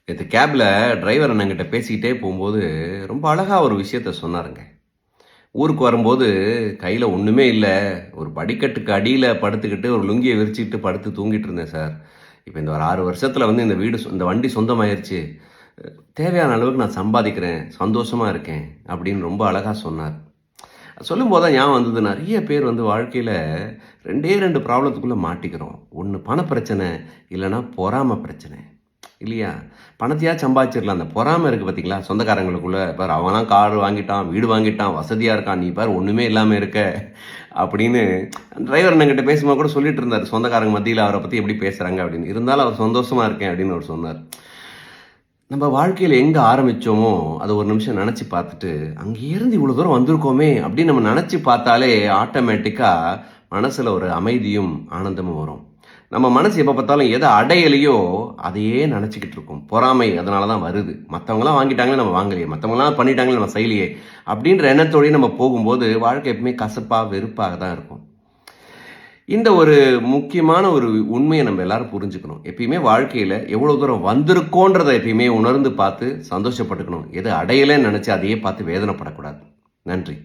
நேத்து கேப்ல டிரைவர் அண்ணங்கிட்ட பேசிக்கிட்டே போகும்போது, ரொம்ப அழகா ஒரு விஷயத்த சொன்னாருங்க. ஊருக்கு வரும்போது கையில ஒண்ணுமே இல்ல. ஒரு படிக்கட்டுக்கு அடியில படுத்துக்கிட்டு, ஒரு லுங்கிய விரிச்சுக்கிட்டு படுத்து தூங்கிட்டு இருந்தேன் சார். இப்ப இந்த ஒரு 6 வருஷத்துல வந்து இந்த இந்த வண்டி சொந்தமாயிருச்சு. தேவையான அளவுக்கு நான் சம்பாதிக்கிறேன். சந்தோஷமா இருக்கேன். அப்படின்னு ரொம்ப அழகா சொன்னார். சொல்லும்போது தான் ஞாபகம் வந்தது. நெறைய பேர் வந்து வாழ்க்கையில 2டே 2 ப்ராப்ளத்துக்குள்ள மாட்டிக்கிறோம். ஒண்ணு பணப்பிரச்சனை, இல்லன்னா பொறாம பிரச்சனை. இல்லையா? பணத்தையாவது சம்பாதிச்சிடலாம். அந்த பொறாம இருக்கு பார்த்தீங்களா? சொந்தக்காரங்களுக்குள்ள, "பாரு அவன்லாம் கார் வாங்கிட்டான், வீடு வாங்கிட்டான், வசதியா இருக்கான். நீ பாரு ஒண்ணுமே இல்லாம இருக்க." அப்படின்னு டிரைவர் அண்ணன்கிட்ட பேசும்போது கூட சொல்லிட்டு இருந்தாரு. சொந்தக்காரங்க மத்தியில அவர பத்தி எப்படி பேசுறாங்க அப்படின்னு. இருந்தாலும் அவர் சந்தோஷமா இருக்கேன் அப்படின்னு அவரு சொன்னார். நம்ம வாழ்க்கையில எங்க ஆரம்பிச்சோமோ, அத ஒரு நிமிஷம் நெனச்சு பார்த்துட்டு, அங்கேருந்து இவ்வளோ தூரம் வந்திருக்கோமே அப்படின்னு நம்ம நெனச்சு பார்த்தாலே, ஆட்டோமேட்டிக்கா மனசுல ஒரு அமைதியும், ஆனந்தமும் வரும். நம்ம மனசு எப்ப பார்த்தாலும் எத அடையலையோ, அதையே நெனச்சுக்கிட்டு இருக்கும். பொறாமை அதனால தான் வருது. மத்தவங்கலாம் வாங்கிட்டாங்களே நம்ம வாங்கலையே, மத்தவங்கலாம் பண்ணிட்டாங்களே நம்ம செய்யலையே, அப்படின்ற எண்ணத்தோடயே நம்ம போகும்போது, வாழ்க்கை எப்பவுமே கசப்பா, வெறுப்பாக தான் இருக்கும். இந்த ஒரு முக்கியமான ஒரு உண்மைய நம்ம எல்லாரும் புரிஞ்சுக்கணும். எப்பயுமே வாழ்க்கையில எவ்வளோ தூரம் வந்திருக்கோன்றத எப்பயுமே உணர்ந்து பார்த்து சந்தோஷப்பட்டுக்கணும். எது அடையலைன்னு நெனச்சு அதையே பார்த்து வேதனைப்படக்கூடாது. நன்றி.